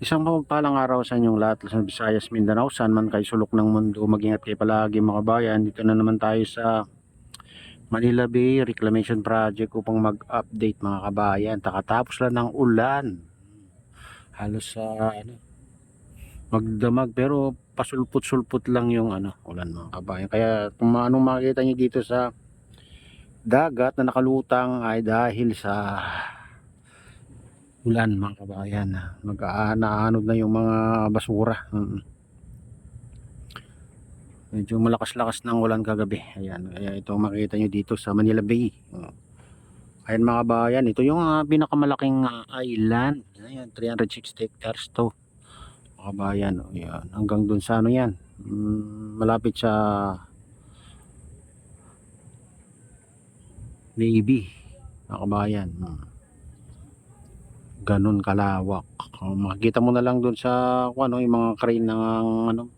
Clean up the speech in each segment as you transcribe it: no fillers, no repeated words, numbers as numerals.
Isang mapagpalang araw sa inyong lahat, Luzon, Visayas, Mindanao, saan man kayo sulok ng mundo. Mag-ingat kayo palagi mga kabayan. Dito na naman tayo sa Manila Bay Reclamation Project upang mag-update mga kabayan. Takatapos lang ng ulan. Halos sa magdamag pero pasulput-sulput lang yung ulan mga kabayan. Kaya kung anong makikita nyo dito sa dagat na nakalutang ay dahil sa ulan mga kabayan. Naaanod na yung mga basura. Medyo malakas-lakas ng ulan kagabi. Ayan, kaya ito makikita nyo dito sa Manila Bay. Ayan mga kabayan, ito yung pinakamalaking island. Ayan, 360 hectares to. Mga kabayan, ayan, hanggang dun sa yan. Malapit sa Navy. Mga kabayan. Ganun kalawak. Makikita mo na lang dun sa yung mga crane ng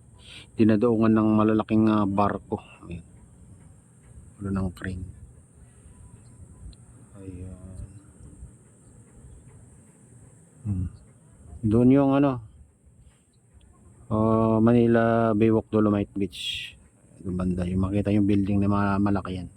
dinadoongan ng malalaking barko. Ayan. Wala ng crane. Ayan. Doon yung Manila Baywalk Dolomite Beach. Doon banda yung makita yung building na malaki yan.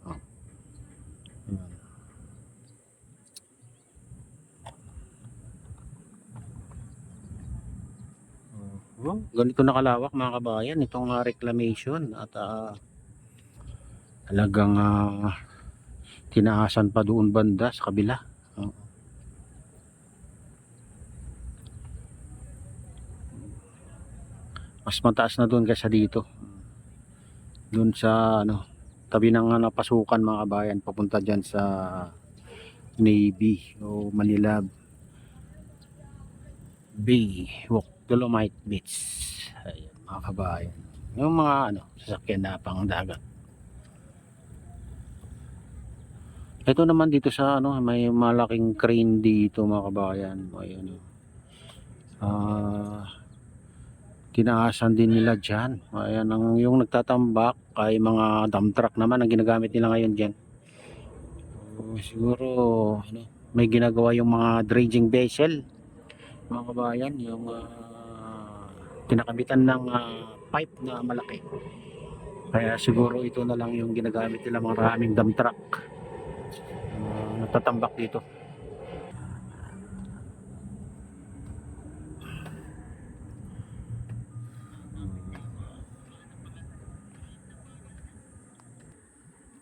Ganito nakalawak mga kabayan itong reclamation at talagang tinaasan pa doon banda sa kabila. Mas mataas na doon kaysa dito. Doon sa tabi ng pasukan mga kabayan papunta diyan sa Navy o Manila Bay Walk Dolomite Beach. Ayan mga kabayan. Yung mga sasakyan na pang dagat. Ito naman dito sa may malaking crane dito mga kabayan. Ayan. Tinaasan din nila dyan. Ayan, yung nagtatambak ay mga dump truck naman ang ginagamit nila ngayon dyan. Siguro may ginagawa yung mga dredging vessel mga kabayan, yung kinakabitan ng pipe na malaki. Kaya siguro ito na lang yung ginagamit nila mga maraming dump truck nagtatambak dito.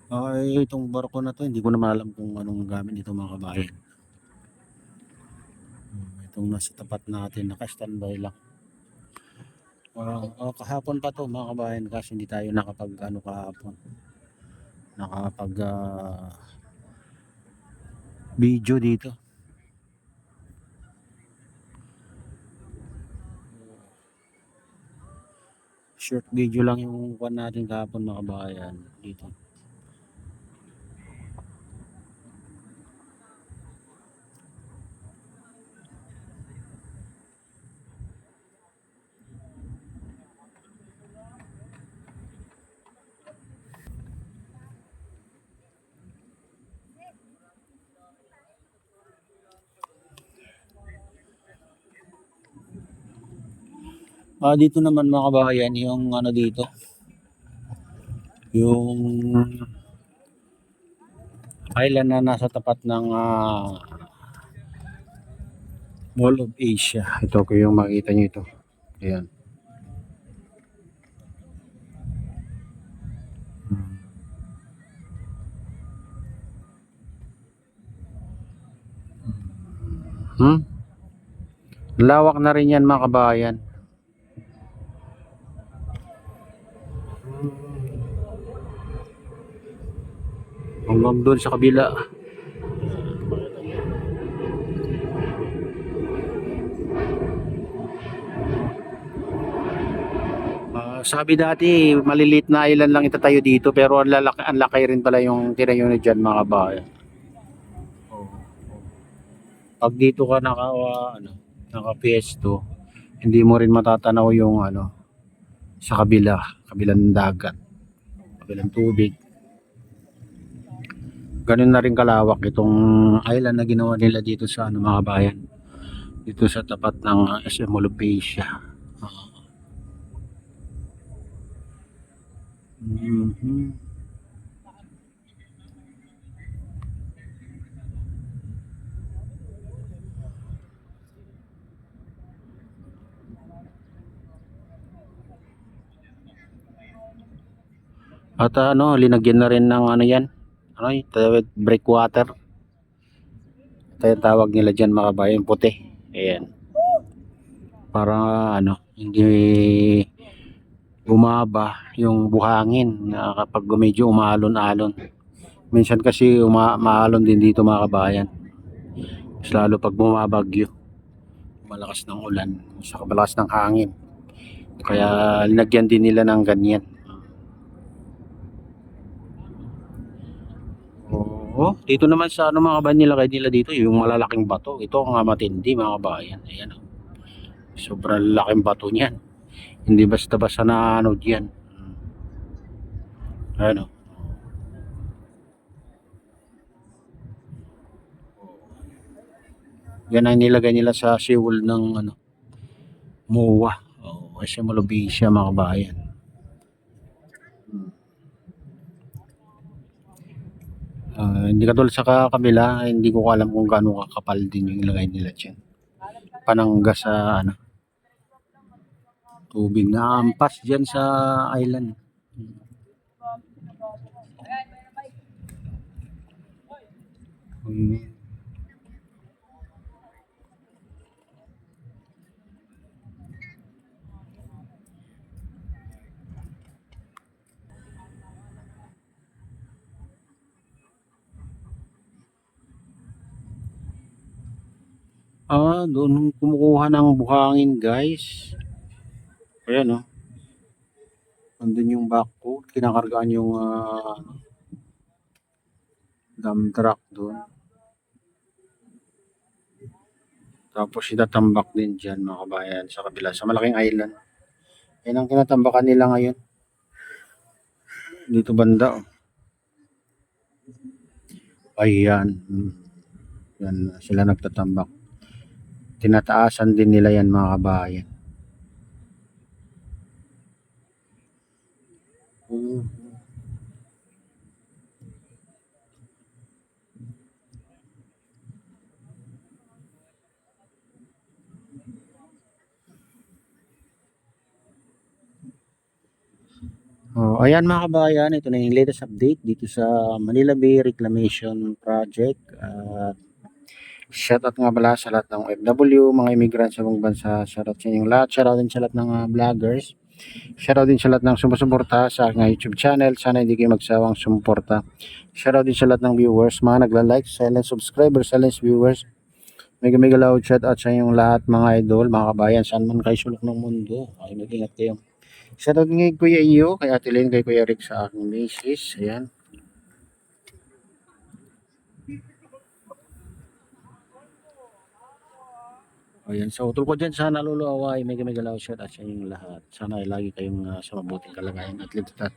Ay, itong barko na to hindi ko na alam kung anong gamit nito mga kabayan. Itong nasa tapat natin naka-standby lang. Kahapon pa to mga kabayan kasi hindi tayo nakapag kahapon. Nakapag video dito. Short video lang yung kuha natin kahapon mga kabayan dito. Dito naman mga kabayan yung dito yung island na nasa tapat ng Mall of Asia. Ito ko yung makita nyo ito. Ayan. Lawak na rin yan mga kabayan. Hanggang doon sa kabila. Sabi dati maliliit na island lang itatayo dito pero ang laki rin pala yung tinayo na dyan mga kabayan. Pag dito ka naka-piesto, hindi mo rin matatanaw yung sa kabilang dagat, kabilang tubig. Ganun na rin kalawak itong island na ginawa nila dito sa mga bayan Dito sa tapat ng SM Olopecia. Mhm. At ano, linagyan na rin ng ano yan. Ano yung tawag, breakwater. Ito yung tawag nila dyan mga kabayan, puti. Ayan. Para ano, hindi bumaba yung buhangin na kapag medyo umaalon-alon. Minsan kasi umaalon din dito mga kabayan. Mas lalo pag bumabagyo, malakas ng ulan, sa malakas ng hangin. Kaya linagyan din nila ng ganyan. Oo, dito naman sa ano mga kabayan nila, kaya nila dito yung malalaking bato. Ito ang matindi mga kabayan. Ayan, oh. Sobrang laking bato niyan. Hindi basta-basta na ano diyan. Ano? Yan ang nilagay nila sa seawall ng ano, MOA. O kasi malubi siya mga kabayan. Hindi katulad sa kabila, hindi ko alam kung gaano kakapal din yung ilagay nila diyan. Panangga sa ano, tubig na ampas diyan sa island. Hmm. Doon kumukuha ng buhangin guys. Ayan oh. Nandun yung backhoe, kinakargaan yung dump truck doon. Tapos itatambak din dyan mga kabayan sa kabila, sa malaking island. Yan ang tinatambakan nila ngayon. Dito banda oh. Ayan. Yan sila nagtatambak. Tinataasan din nila yan mga kabayan. Oh, ayan mga kabayan, ito na yung latest update dito sa Manila Bay Reclamation Project. Shoutout nga pala sa lahat ng OFW, mga immigrant sa buong bansa. Shoutout sa inyong lahat. Shoutout din sa lahat ng vloggers. Shoutout din sa lahat ng sumusuporta sa aking YouTube channel. Sana hindi kayo magsawang sumuporta. Shoutout din sa lahat ng viewers, mga nagla-like, silent subscribers, silent viewers. Mega mega loud shoutout sa inyong lahat mga idol, mga kabayan. Saan man kayo sulok ng mundo. Ay mag-ingat kayo. Shoutout nga kay Kuya Iyo, kay Ate Lynn, kay Kuya Rick sa aking misis. Ayan. Ayan, so utol ko dyan sana lolo away, mega mega loud shout at sa inyong lahat. Sana ay lagi kayong sa mabuting kalagayan at ligtas.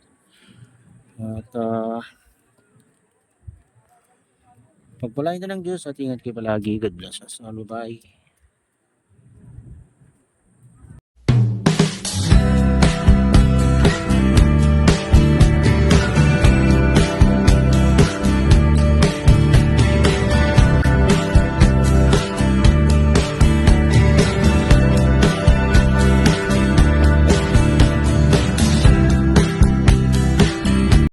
At pagpalain ka ng Diyos at ingat kayo palagi. God bless us all. Bye.